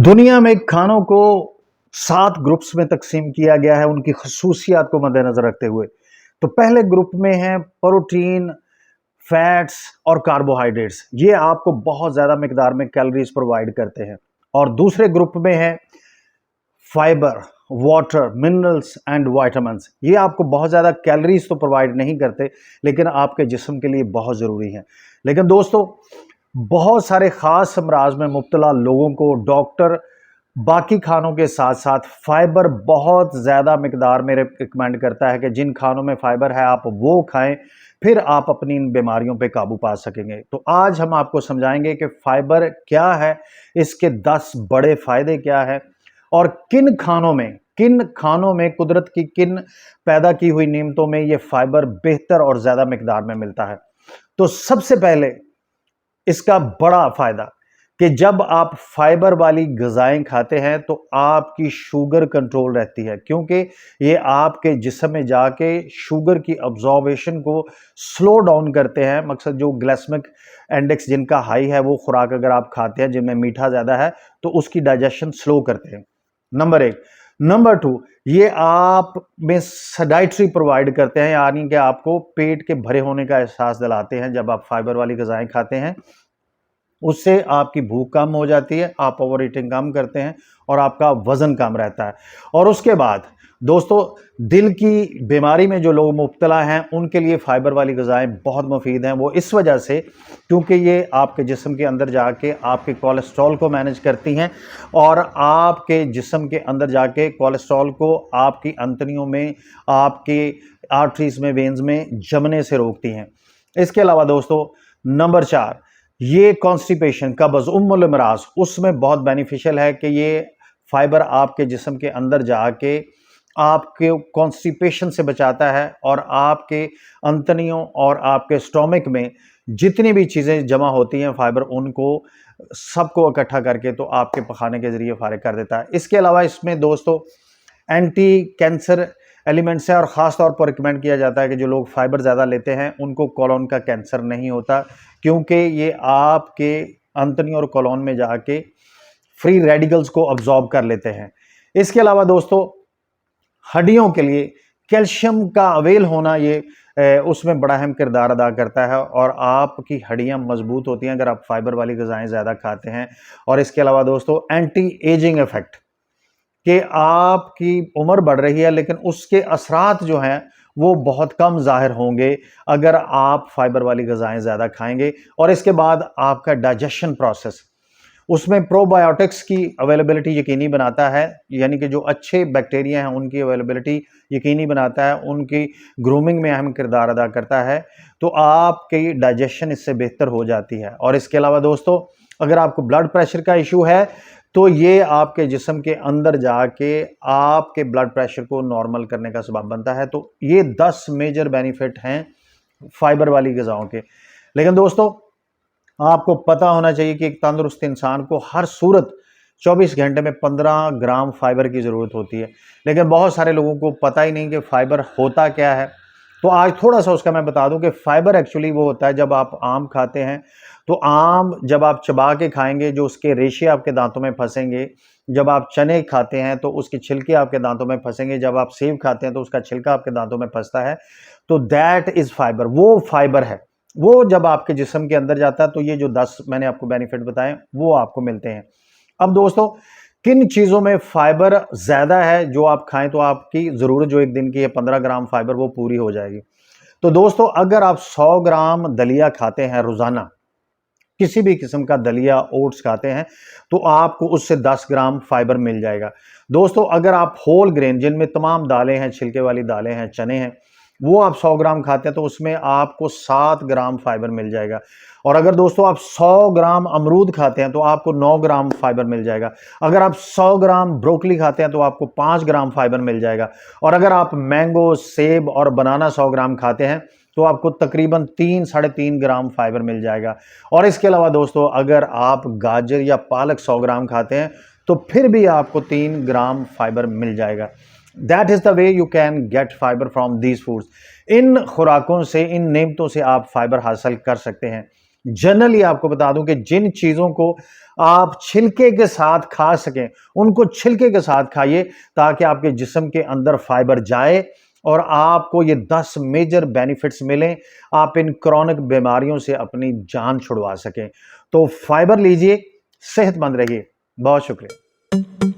दुनिया में खानों को 7 ग्रुप्स में तकसीम किया गया है उनकी खसूसियात को मद्देनजर रखते हुए। तो पहले ग्रुप में है प्रोटीन, फैट्स और कार्बोहाइड्रेट्स। ये आपको बहुत ज़्यादा मिकदार में कैलोरीज प्रोवाइड करते हैं। और दूसरे ग्रुप में है fibre, water, minerals and vitamins. ये आपको बहुत ज़्यादा कैलोरीज तो प्रोवाइड नहीं करते, लेकिन आपके जिस्म के लिए बहुत ज़रूरी है। लेकिन दोस्तों, बहुत सारे ख़ास अमराज में मुब्तला लोगों को डॉक्टर बाकी खानों के साथ साथ फाइबर बहुत ज़्यादा मिकदार में रिकमेंड करता है कि जिन खानों में फाइबर है आप वो खाएं, फिर आप अपनी इन बीमारियों पे काबू पा सकेंगे। तो आज हम आपको समझाएंगे कि फाइबर क्या है, इसके 10 बड़े फायदे क्या है और किन खानों में कुदरत की किन पैदा की हुई नेमतों में ये फाइबर बेहतर और ज़्यादा मिकदार में मिलता है। तो सबसे पहले इसका बड़ा फायदा कि जब आप फाइबर वाली ग़िज़ाएं खाते हैं तो आपकी शुगर कंट्रोल रहती है, क्योंकि ये आपके जिस्म में जाके शुगर की अब्जॉर्बेशन को स्लो डाउन करते हैं। मकसद जो ग्लाइसेमिक इंडेक्स जिनका हाई है, वो खुराक अगर आप खाते हैं जिनमें मीठा ज़्यादा है तो उसकी डाइजेशन स्लो करते हैं, नंबर 1। नंबर 2, ये आप में सडाइट्री प्रोवाइड करते हैं, यानी कि आपको पेट के भरे होने का एहसास दिलाते हैं। जब आप फाइबर वाली ग़िज़ाएं खाते हैं उससे आपकी भूख कम हो जाती है, आप ओवर ईटिंग कम करते हैं और आपका वज़न कम रहता है। और उसके बाद दोस्तों, दिल की बीमारी में जो लोग मुब्तला हैं उनके लिए फाइबर वाली ग़िज़ाएं बहुत मुफीद हैं। वो इस वजह से क्योंकि ये आपके जिस्म के अंदर जाके आपके कोलेस्ट्रॉल को मैनेज करती हैं और आपके जिस्म के अंदर जाके कोलेस्ट्रॉल को आपकी अंतड़ियों में, आपके आर्टरीज में, वेन्स में जमने से रोकती हैं। इसके अलावा दोस्तों, नंबर 4, ये कॉन्स्टिपेशन, कब्ज़, उम्मुल अमराज, उसमें बहुत बेनिफिशियल है कि ये फाइबर आपके जिस्म के अंदर जाके आपके कॉन्स्टिपेशन से बचाता है और आपके अंतड़ियों और आपके स्टोमक में जितनी भी चीज़ें जमा होती हैं फाइबर, उनको सबको इकट्ठा करके तो आपके पखाने के ज़रिए फारिग कर देता है। इसके अलावा इसमें दोस्तों एंटी कैंसर एलिमेंट्स हैं और ख़ास तौर पर रिकमेंड किया जाता है कि जो लोग फाइबर ज़्यादा लेते हैं उनको कोलोन का कैंसर नहीं होता, क्योंकि ये आपके अंतड़ियों और कोलोन में जाके फ्री रेडिकल्स को अब्जॉर्ब कर लेते हैं। इसके अलावा दोस्तों, हड्डियों के लिए कैल्शियम का अवेल होना ये उसमें बड़ा अहम किरदार अदा करता है और आपकी हड्डियां मजबूत होती हैं अगर आप फाइबर वाली ग़िज़ाएं ज़्यादा खाते हैं। और इसके अलावा दोस्तों, एंटी एजिंग इफेक्ट, कि आपकी उम्र बढ़ रही है लेकिन उसके असरात जो हैं वो बहुत कम ज़ाहिर होंगे अगर आप फाइबर वाली ग़िज़ाएं ज़्यादा खाएंगे। और इसके बाद आपका डाइजेशन प्रोसेस, उसमें प्रोबायोटिक्स की अवेलेबिलिटी यकीनी बनाता है, यानी कि जो अच्छे बैक्टीरिया हैं उनकी अवेलेबिलिटी यकीनी बनाता है, उनकी ग्रूमिंग में अहम किरदार अदा करता है, तो आपकी डाइजेशन इससे बेहतर हो जाती है। और इसके अलावा दोस्तों, अगर आपको ब्लड प्रेशर का इशू है तो ये आपके जिस्म के अंदर जाके आपके ब्लड प्रेशर को नॉर्मल करने का सबब बनता है। तो ये 10 मेजर बेनिफिट हैं फाइबर वाली ग़िज़ाओं के। लेकिन दोस्तों, आपको पता होना चाहिए कि एक तंदुरुस्त इंसान को हर सूरत 24 घंटे में 15 ग्राम फाइबर की ज़रूरत होती है, लेकिन बहुत सारे लोगों को पता ही नहीं कि फाइबर होता क्या है। तो आज थोड़ा सा उसका मैं बता दूं कि फाइबर एक्चुअली वो होता है, जब आप आम खाते हैं तो आम जब आप चबा के खाएंगे जो उसके रेशे आपके दांतों में फंसेंगे, जब आप चने खाते हैं तो उसके छिलके आपके दांतों में फंसेंगे, जब आप सेब खाते हैं तो उसका छिलका आपके दांतों में फंसता है, तो दैट इज़ फाइबर, वो फाइबर है। वो जब आपके जिस्म के अंदर जाता है तो ये जो 10 मैंने आपको बेनिफिट बताए वो आपको मिलते हैं। अब दोस्तों, किन चीज़ों में फाइबर ज़्यादा है जो आप खाएं तो आपकी ज़रूरत जो एक दिन की है 15 ग्राम फाइबर वो पूरी हो जाएगी। तो दोस्तों, अगर आप 100 ग्राम दलिया खाते हैं रोज़ाना, किसी भी किस्म का दलिया, ओट्स खाते हैं, तो आपको उससे 10 ग्राम फाइबर मिल जाएगा। दोस्तों, अगर आप होल ग्रेन जिनमें तमाम दालें हैं, छिलके वाली दालें हैं, चने हैं, वो आप 100 ग्राम खाते हैं तो उसमें आपको 7 ग्राम फाइबर मिल जाएगा। और अगर दोस्तों आप 100 ग्राम अमरूद खाते हैं तो आपको 9 ग्राम फाइबर मिल जाएगा। अगर आप 100 ग्राम ब्रोकली खाते हैं तो आपको 5 ग्राम फाइबर मिल जाएगा। और अगर आप मैंगो, सेब और बनाना 100 ग्राम खाते हैं तो आपको तकरीबन 3-3.5 ग्राम फाइबर मिल जाएगा। और इसके अलावा दोस्तों, अगर आप गाजर या पालक 100 ग्राम खाते हैं तो फिर भी आपको 3 ग्राम फाइबर मिल जाएगा। That is the way you can get fibre from these foods. इन खुराकों से, इन नेमतों से आप फाइबर हासिल कर सकते हैं। जनरली आपको बता दूं कि जिन चीजों को आप छिलके के साथ खा सकें, उनको छिलके के साथ खाइए ताकि आपके जिस्म के अंदर फाइबर जाए और आपको ये 10 मेजर बेनिफिट्स मिलें, आप इन क्रॉनिक बीमारियों से अपनी जान छुड़वा सकें। तो फाइबर लीजिए, सेहतमंद रहिए। बहुत शुक्रिया।